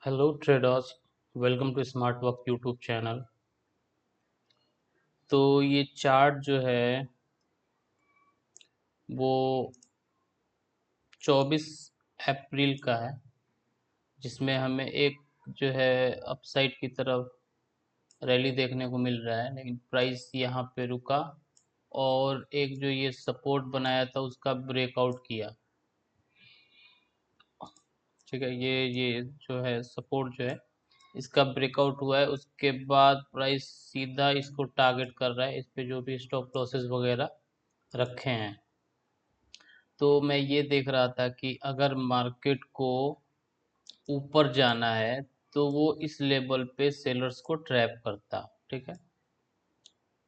Hello traders. Welcome to smart work YouTube channel. तो ये chart जो है वो 24 अप्रैल का है, जिसमें हमें एक जो है अपसाइड की तरफ रैली देखने को मिल रहा है, लेकिन प्राइस यहाँ पे रुका और एक जो ये सपोर्ट बनाया था उसका ब्रेकआउट किया। ठीक है, ये जो है सपोर्ट जो है इसका ब्रेकआउट हुआ है। उसके बाद प्राइस सीधा इसको टारगेट कर रहा है, इस पे जो भी स्टॉप लॉसेस वगैरह रखे हैं। तो मैं ये देख रहा था कि अगर मार्केट को ऊपर जाना है तो वो इस लेवल पे सेलर्स को ट्रैप करता। ठीक है,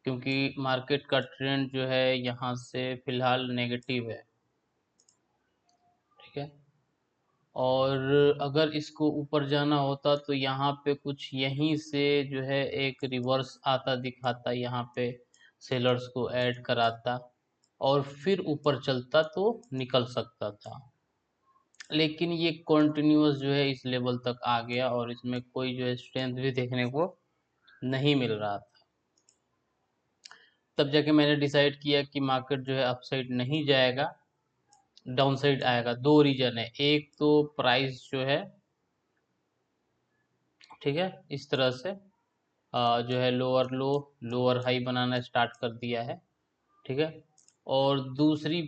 क्योंकि मार्केट का ट्रेंड जो है यहाँ से फिलहाल नेगेटिव है। ठीक है, और अगर इसको ऊपर जाना होता तो यहाँ पे कुछ यहीं से जो है एक रिवर्स आता दिखाता, यहाँ पे सेलर्स को ऐड कराता और फिर ऊपर चलता तो निकल सकता था। लेकिन ये कॉन्टिन्यूअस जो है इस लेवल तक आ गया और इसमें कोई जो है स्ट्रेंथ भी देखने को नहीं मिल रहा था। तब जाके मैंने डिसाइड किया कि मार्केट जो है अपसाइड नहीं जाएगा, डाउन साइड आएगा। दो रीजन है, एक तो प्राइस जो है, ठीक है, इस तरह से जो है लोअर लो लोअर हाई बनाना स्टार्ट कर दिया है। ठीक है, और दूसरी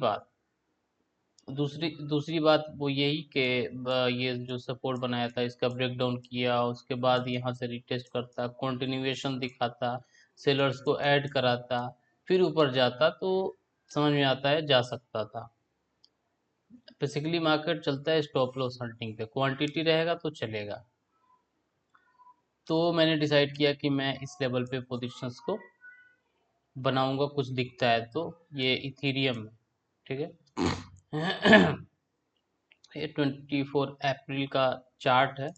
बात वो यही कि ये जो सपोर्ट बनाया था इसका ब्रेक डाउन किया, उसके बाद यहाँ से रिटेस्ट करता, कंटिन्यूएशन दिखाता, सेलर्स को ऐड कराता, फिर ऊपर जाता तो समझ में आता है जा सकता था। बेसिकली मार्केट चलता है स्टॉप लॉस हंटिंग पे, क्वांटिटी रहेगा तो चलेगा। तो मैंने डिसाइड किया कि मैं इस लेवल पे पोजीशंस को बनाऊंगा, कुछ दिखता है तो। ये इथीरियम है, ठीक है। ये 24 अप्रैल का चार्ट है।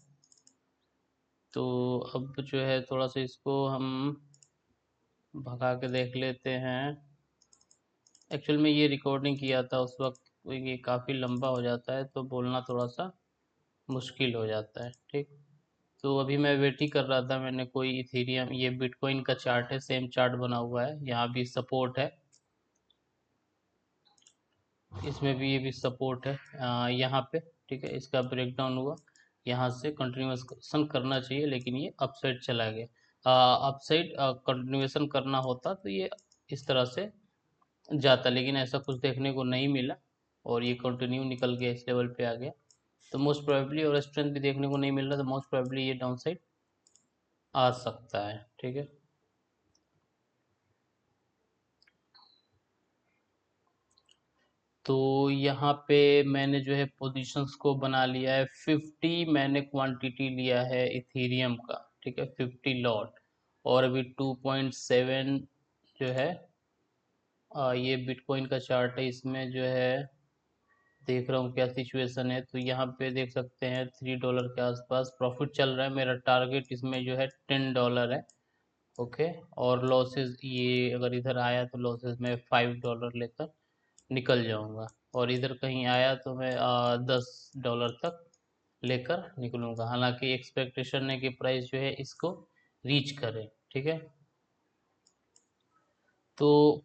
तो अब जो है थोड़ा सा इसको हम भगा के देख लेते हैं। एक्चुअल में ये रिकॉर्डिंग किया था उस वक्त, तो ये काफ़ी लंबा हो जाता है तो बोलना थोड़ा सा मुश्किल हो जाता है। ठीक, तो अभी मैं वेट ही कर रहा था, मैंने कोई इथेरियम, ये बिटकॉइन का चार्ट है, सेम चार्ट बना हुआ है, यहाँ भी सपोर्ट है, इसमें भी ये भी सपोर्ट है यहाँ पे। ठीक है, इसका ब्रेकडाउन हुआ, यहाँ से कंटिन्यूएशन करना चाहिए लेकिन ये अपसाइड चला गया। अपसाइड कंटिन्यूएशन करना होता तो ये इस तरह से जाता, लेकिन ऐसा कुछ देखने को नहीं मिला और ये कंटिन्यू निकल गया, इस लेवल पे आ गया। तो मोस्ट प्रोबेबली, और स्ट्रेंथ भी देखने को नहीं मिल रहा, तो मोस्ट प्रोबेबली ये डाउन साइड आ सकता है। ठीक है, तो यहाँ पे मैंने जो है पोजीशंस को बना लिया है। 50 मैंने क्वांटिटी लिया है इथेरियम का। ठीक है, 50 लॉट। और अभी 2.7 जो है ये बिटकॉइन का चार्ट है, इसमें जो है देख रहा हूँ क्या सिचुएशन है। तो यहाँ पे देख सकते हैं $3 के आसपास प्रॉफिट चल रहा है। मेरा टारगेट इसमें जो है $10 है। ओके, और लॉसेस ये अगर इधर आया तो लॉसेस में $5 लेकर निकल जाऊंगा, और इधर कहीं आया तो मैं $10 तक लेकर निकलूंगा। हालांकि एक्सपेक्टेशन है कि प्राइस जो है इसको रीच करे। ठीक है, तो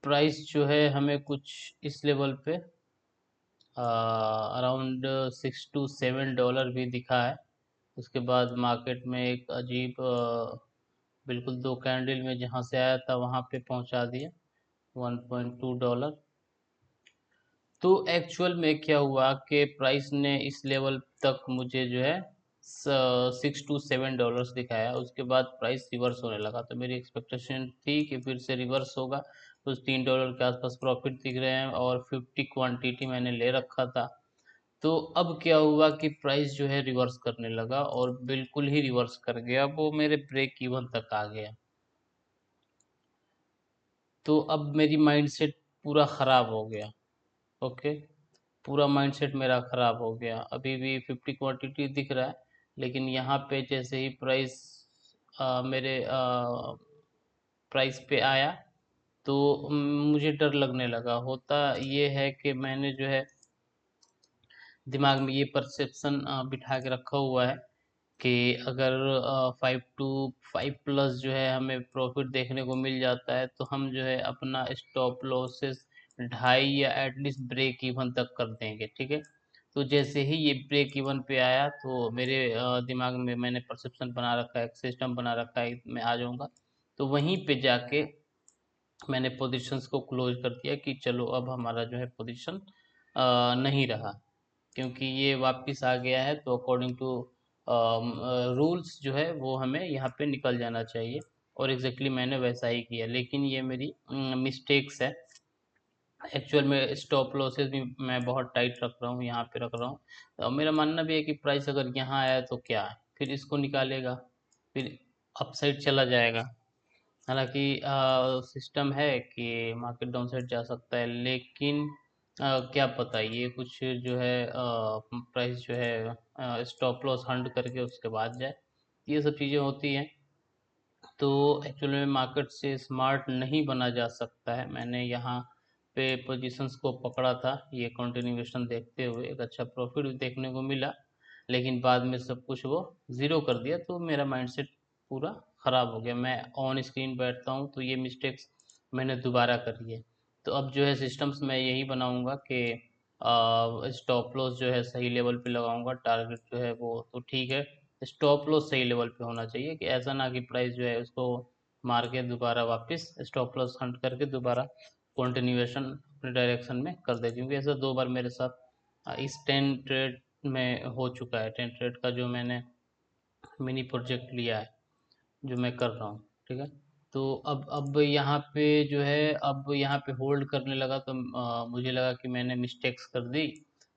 प्राइस जो है हमें कुछ इस लेवल पे अराउंड $6 to $7 भी दिखा है। उसके बाद मार्केट में एक अजीब बिल्कुल दो कैंडल में जहाँ से आया था वहाँ पे पहुँचा दिया, $1.2। तो एक्चुअल में क्या हुआ कि प्राइस ने इस लेवल तक मुझे जो है $6 to $7 दिखाया। उसके बाद प्राइस रिवर्स होने लगा, तो मेरी एक्सपेक्टेशन थी कि फिर से रिवर्स होगा। कुछ $3 के आसपास प्रॉफिट दिख रहे हैं और 50 क्वांटिटी मैंने ले रखा था। तो अब क्या हुआ कि प्राइस जो है रिवर्स करने लगा और बिल्कुल ही रिवर्स कर गया, वो मेरे ब्रेक इवन तक आ गया। तो अब मेरी माइंडसेट पूरा ख़राब हो गया। ओके, पूरा माइंडसेट मेरा ख़राब हो गया। अभी भी 50 क्वांटिटी दिख रहा है, लेकिन यहाँ पे जैसे ही प्राइस मेरे प्राइस पे आया तो मुझे डर लगने लगा। होता ये है कि मैंने जो है दिमाग में ये परसेप्शन बिठा के रखा हुआ है कि अगर 5 to 5 प्लस जो है हमें प्रॉफिट देखने को मिल जाता है तो हम जो है अपना स्टॉप लॉसेस 2.5 या एटलीस्ट ब्रेक इवन तक कर देंगे, ठीक है। तो जैसे ही ये ब्रेक इवन पे आया तो मेरे दिमाग में मैंने परसेप्शन बना रखा है, एक सिस्टम बना रखा है, मैं आ जाऊंगा। तो वहीं पे जाके मैंने पोजीशंस को क्लोज कर दिया कि चलो अब हमारा जो है पोजीशन नहीं रहा, क्योंकि ये वापस आ गया है तो अकॉर्डिंग टू रूल्स जो है वो हमें यहाँ पे निकल जाना चाहिए। और एग्जैक्टली मैंने वैसा ही किया, लेकिन ये मेरी मिस्टेक्स है। एक्चुअल में स्टॉप लॉसेस भी मैं बहुत टाइट रख रहा हूँ, यहाँ पे रख रहा हूँ। मेरा मानना भी है कि प्राइस अगर यहाँ आया तो क्या है, फिर इसको निकालेगा, फिर अपसाइड चला जाएगा। हालांकि सिस्टम है कि मार्केट डाउन साइड जा सकता है, लेकिन क्या पता ये कुछ जो है प्राइस जो है स्टॉप लॉस हंट करके उसके बाद जाए, ये सब चीज़ें होती हैं। तो एक्चुअली में मार्केट से स्मार्ट नहीं बना जा सकता है। मैंने यहाँ पे पोजीशंस को पकड़ा था, ये कंटिन्यूएशन देखते हुए एक अच्छा प्रॉफिट भी देखने को मिला, लेकिन बाद में सब कुछ वो ज़ीरो कर दिया, तो मेरा माइंडसेट पूरा ख़राब हो गया। मैं ऑन स्क्रीन बैठता हूँ तो ये मिस्टेक्स मैंने दोबारा करी है। तो अब जो है सिस्टम्स मैं यही बनाऊंगा कि स्टॉप लॉस जो है सही लेवल पे लगाऊंगा, टारगेट जो है वो तो ठीक है, स्टॉप लॉस सही लेवल पे होना चाहिए, कि ऐसा ना कि प्राइस जो है उसको मार के दोबारा वापस स्टॉप लॉस हंट करके दोबारा कंटिन्यूएशन अपने डायरेक्शन में कर दे, क्योंकि ऐसा 2 बार मेरे साथ इस 10 ट्रेड में हो चुका है। 10 ट्रेड का जो मैंने मिनी प्रोजेक्ट लिया है, जो मैं कर रहा हूँ, ठीक है। तो अब यहाँ पे जो है, अब यहाँ पे होल्ड करने लगा तो मुझे लगा कि मैंने मिस्टेक्स कर दी,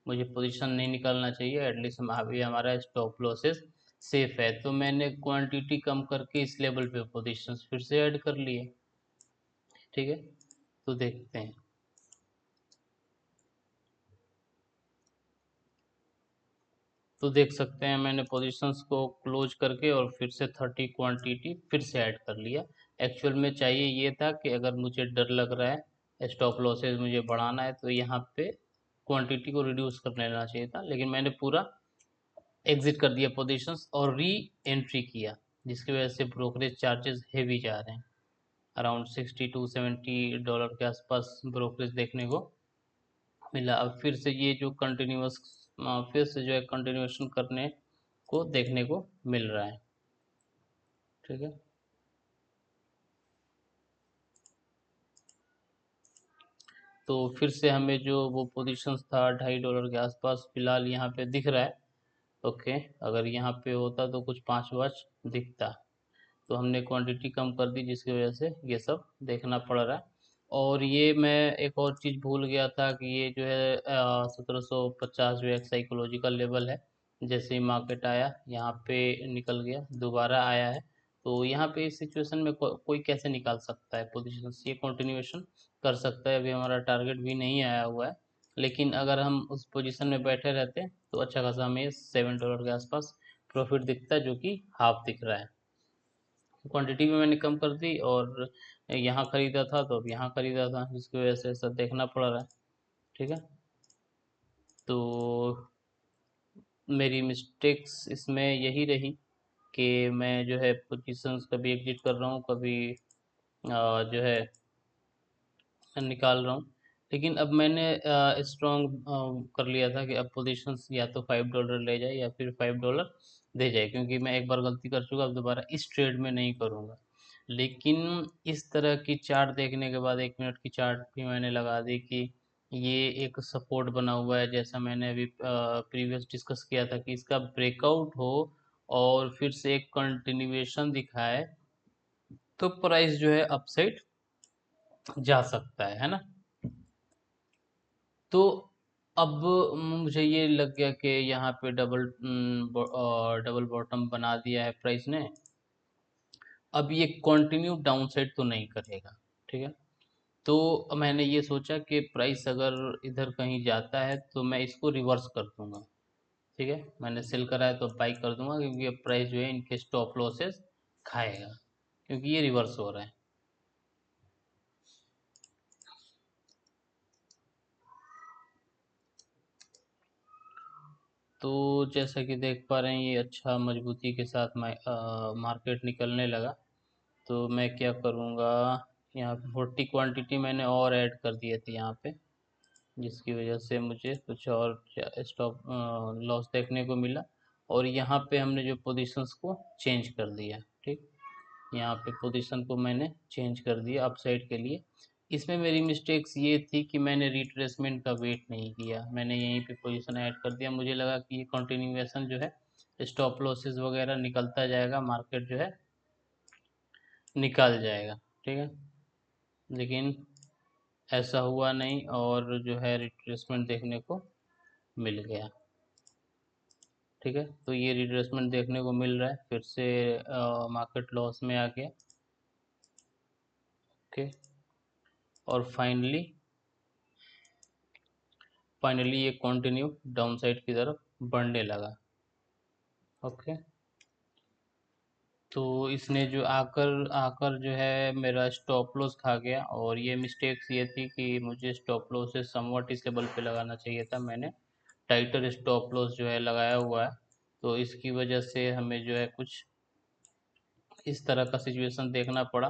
मुझे पोजीशन नहीं निकालना चाहिए, एटलीस्ट हम अभी हमारा स्टॉप लॉसेस सेफ है। तो मैंने क्वांटिटी कम करके इस लेवल पे पोजीशंस फिर से ऐड कर लिए, ठीक है। तो देखते हैं। तो देख सकते हैं मैंने पोजीशंस को क्लोज करके और फिर से 30 क्वांटिटी फिर से ऐड कर लिया। एक्चुअल में चाहिए ये था कि अगर मुझे डर लग रहा है, स्टॉप लॉसेस मुझे बढ़ाना है, तो यहाँ पे क्वांटिटी को रिड्यूस कर लेना चाहिए था, लेकिन मैंने पूरा एग्जिट कर दिया पोजीशंस और री एंट्री किया, जिसकी वजह से ब्रोकरेज चार्जेस हेवी जा रहे हैं। अराउंड $60 to $70 के आसपास ब्रोकरेज देखने को मिला। अब फिर से ये जो कंटिन्यूअस फिर से जो है कंटिन्यूएशन करने को देखने को मिल रहा है, ठीक है। तो फिर से हमें जो वो पोजीशंस था $2.5 के आसपास फिलहाल यहाँ पे दिख रहा है। ओके, अगर यहाँ पे होता तो कुछ 5 वाच दिखता, तो हमने क्वांटिटी कम कर दी, जिसकी वजह से ये सब देखना पड़ रहा है। और ये मैं एक और चीज़ भूल गया था कि ये जो है 1750 जो एक साइकोलॉजिकल लेवल है, जैसे ही मार्केट आया यहाँ पे निकल गया, दोबारा आया है। तो यहाँ पे इस सिचुएशन में कोई कैसे निकाल सकता है पोजीशन, ये कंटिन्यूएशन कर सकता है। अभी हमारा टारगेट भी नहीं आया हुआ है, लेकिन अगर हम उस पोजीशन में बैठे रहते तो अच्छा खासा हमें $7 के आसपास प्रॉफिट दिखता है, जो कि हाफ दिख रहा है। क्वांटिटी भी मैंने कम कर दी और यहाँ खरीदा था तो अब यहाँ खरीदा था, जिसकी वजह से सब देखना पड़ रहा है, ठीक है। तो मेरी मिस्टेक्स इसमें यही रही कि मैं जो है पोजीशंस कभी एग्जिट कर रहा हूँ, कभी जो है निकाल रहा हूँ। लेकिन अब मैंने स्ट्रॉन्ग कर लिया था कि अब पोजीशंस या तो $5 ले जाए या फिर $5 दे जाए, क्योंकि मैं एक बार गलती कर चुका, अब दोबारा इस ट्रेड में नहीं करूँगा। लेकिन इस तरह की चार्ट देखने के बाद 1 मिनट की चार्ट भी मैंने लगा दी कि ये एक सपोर्ट बना हुआ है, जैसा मैंने अभी प्रीवियस डिस्कस किया था कि इसका ब्रेकआउट हो और फिर से एक कंटिन्यूएशन दिखाए तो प्राइस जो है अपसाइड जा सकता है ना। तो अब मुझे ये लग गया कि यहाँ पे डबल बॉटम बना दिया है प्राइस ने, अब ये कंटिन्यू डाउन साइड तो नहीं करेगा, ठीक है। तो मैंने ये सोचा कि प्राइस अगर इधर कहीं जाता है तो मैं इसको रिवर्स कर दूंगा, ठीक है। मैंने सेल करा है तो बाई कर दूंगा, क्योंकि अब प्राइस जो है इनके स्टॉप लॉसेस खाएगा, क्योंकि ये रिवर्स हो रहा है। तो जैसा कि देख पा रहे हैं ये अच्छा मजबूती के साथ मार्केट निकलने लगा। तो मैं क्या करूँगा, यहाँ पे 40 क्वांटिटी मैंने और ऐड कर दिए थे यहाँ पे, जिसकी वजह से मुझे कुछ और स्टॉप लॉस देखने को मिला। और यहाँ पे हमने जो पोजीशंस को चेंज कर दिया, ठीक, यहाँ पे पोजीशन को मैंने चेंज कर दिया अपसाइड के लिए। इसमें मेरी मिस्टेक्स ये थी कि मैंने रिट्रेसमेंट का वेट नहीं किया, मैंने यहीं पे पोजीशन ऐड कर दिया। मुझे लगा कि ये कंटिन्यूएशन जो है स्टॉप लॉसेस वगैरह निकलता जाएगा, मार्केट जो है निकल जाएगा, ठीक है। लेकिन ऐसा हुआ नहीं और जो है रिट्रेसमेंट देखने को मिल गया, ठीक है। तो ये रिट्रेसमेंट देखने को मिल रहा है, फिर से मार्केट लॉस में आ गया, ओके। और फाइनली ये कंटिन्यू डाउन साइड की तरफ बढ़ने लगा, ओके। तो इसने जो आकर आकर जो है मेरा स्टॉप लॉस खा गया, और ये मिस्टेक्स ये थी कि मुझे स्टॉप लॉस से समवट इस लेवल पे लगाना चाहिए था, मैंने टाइटर स्टॉप लॉस जो है लगाया हुआ है। तो इसकी वजह से हमें जो है कुछ इस तरह का सिचुएशन देखना पड़ा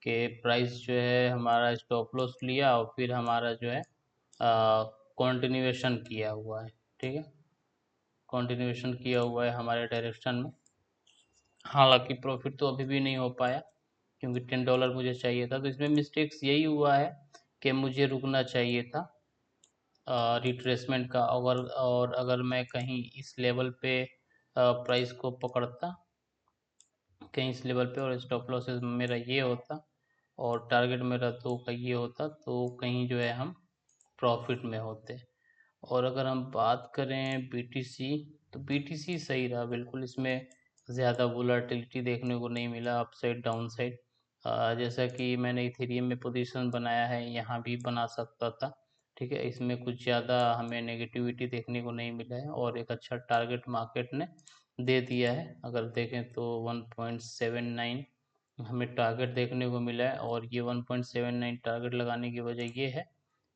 कि प्राइस जो है हमारा स्टॉप लॉस लिया और फिर हमारा जो है कंटिन्यूएशन किया हुआ है, ठीक है। कंटिन्यूएशन किया हुआ है हमारे डायरेक्शन में। हालांकि प्रॉफिट तो अभी भी नहीं हो पाया, क्योंकि $10 मुझे चाहिए था। तो इसमें मिस्टेक्स यही हुआ है कि मुझे रुकना चाहिए था रिट्रेसमेंट का। और अगर मैं कहीं इस लेवल पे प्राइस को पकड़ता, कहीं इस लेवल पे, और स्टॉप लॉसेस मेरा ये होता और टारगेट मेरा 2 का ये होता, तो कहीं जो है हम प्रॉफिट में होते। और अगर हम बात करें बीटीसी, तो बीटीसी सही रहा बिल्कुल, इसमें ज़्यादा वोलाटिलिटी देखने को नहीं मिला अपसाइड डाउन साइड। जैसा कि मैंने इथेरियम में पोजीशन बनाया है, यहाँ भी बना सकता था, ठीक है। इसमें कुछ ज़्यादा हमें नेगेटिविटी देखने को नहीं मिला है, और एक अच्छा टारगेट मार्केट ने दे दिया है। अगर देखें तो 1.79 हमें टारगेट देखने को मिला है, और ये 1.79 टारगेट लगाने की वजह ये है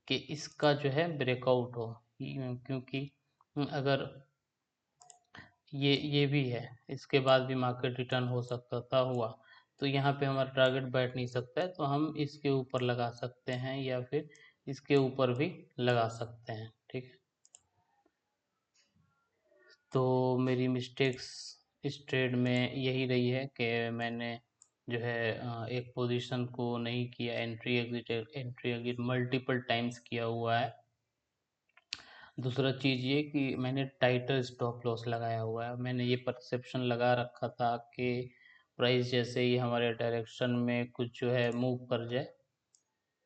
कि इसका जो है ब्रेकआउट हो। क्योंकि अगर ये भी है, इसके बाद भी मार्केट रिटर्न हो सकता था, हुआ, तो यहाँ पे हमारा टारगेट बैठ नहीं सकता है, तो हम इसके ऊपर लगा सकते हैं या फिर इसके ऊपर भी लगा सकते हैं, ठीक है। तो मेरी मिस्टेक्स इस ट्रेड में यही रही है कि मैंने जो है एक पोजीशन को नहीं किया, एंट्री एग्जिट मल्टीपल टाइम्स किया हुआ है। दूसरा चीज़ ये कि मैंने टाइटर स्टॉप लॉस लगाया हुआ है। मैंने ये परसेप्शन लगा रखा था कि प्राइस जैसे ही हमारे डायरेक्शन में कुछ जो है मूव कर जाए,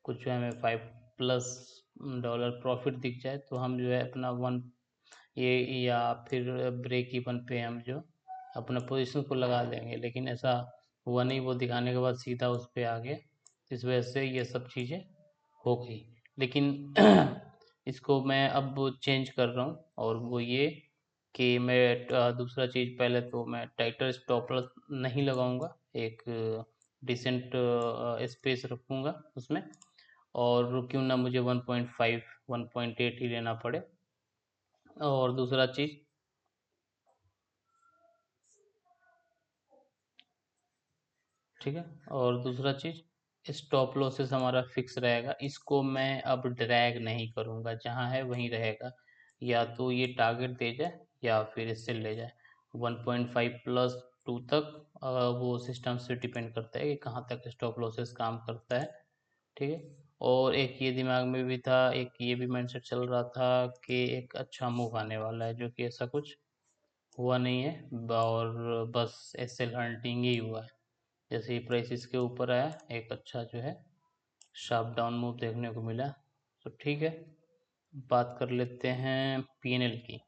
कुछ जो है हमें $5+ प्रॉफिट दिख जाए, तो हम जो है अपना वन ये या फिर ब्रेक इवन पे हम जो अपना पोजीशन को लगा देंगे। लेकिन ऐसा हुआ नहीं, वो दिखाने के बाद सीधा उस पे आ गया, इस वजह से ये सब चीज़ें हो गई। लेकिन इसको मैं अब चेंज कर रहा हूँ, और वो ये कि मैं दूसरा चीज़, पहले तो मैं टाइटर स्टॉप लॉस नहीं लगाऊंगा, एक डिसेंट स्पेस रखूंगा उसमें, और क्यों ना मुझे 1.5 1.8 ही लेना पड़े। और दूसरा चीज़, ठीक है, और दूसरा चीज़ स्टॉप लॉसेस हमारा फिक्स रहेगा, इसको मैं अब ड्रैग नहीं करूँगा, जहाँ है वहीं रहेगा। या तो ये टारगेट दे जाए या फिर इससे ले जाए 1.5+2 तक। वो सिस्टम से डिपेंड करता है कि कहाँ तक स्टॉप लॉसेस काम करता है, ठीक है। और एक ये दिमाग में भी था, एक ये भी माइंडसेट चल रहा था कि एक अच्छा मूव आने वाला है, जो कि ऐसा कुछ हुआ नहीं है, और बस एसएल हंटिंग ही हुआ है। जैसे ही प्राइस इसके ऊपर आया, एक अच्छा जो है शार्प डाउन मूव देखने को मिला। तो ठीक है, बात कर लेते हैं पीएनएल की।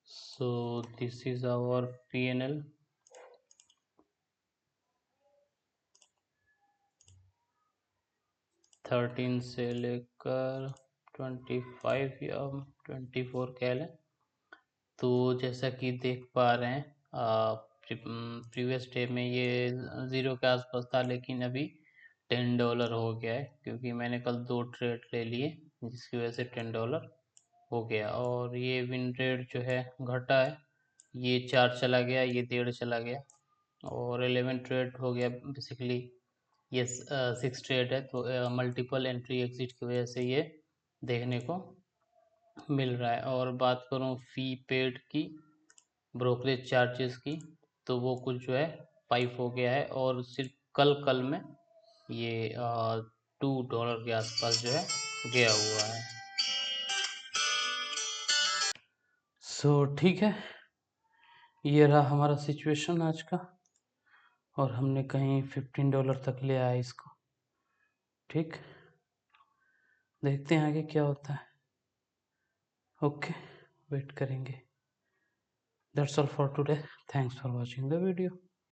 So this is our PNL. 13 से लेकर 25 या 24 कह लें। तो जैसा कि देख पा रहे हैं, प्रीवियस डे में ये 0 के आसपास था, लेकिन अभी $10 हो गया है, क्योंकि मैंने कल 2 ट्रेड ले लिए, जिसकी वजह से $10 हो गया। और ये विन रेट जो है घटा है, ये 4 चला गया, ये 1.5 चला गया, और 11 ट्रेड हो गया बेसिकली। ये 6 ट्रेड है, तो मल्टीपल एंट्री एग्जिट की वजह से ये देखने को मिल रहा है। और बात करूँ फी पेड की, ब्रोकरेज चार्जेस की, तो वो कुछ जो है पाइप हो गया है, और सिर्फ कल कल में ये $2 के आसपास जो है गया हुआ है। सो ठीक है, ये रहा हमारा सिचुएशन आज का, और हमने कहीं $15 तक ले आया इसको। ठीक, देखते हैं आगे क्या होता है। ओके, वेट करेंगे। That's all for today. Thanks for watching the video.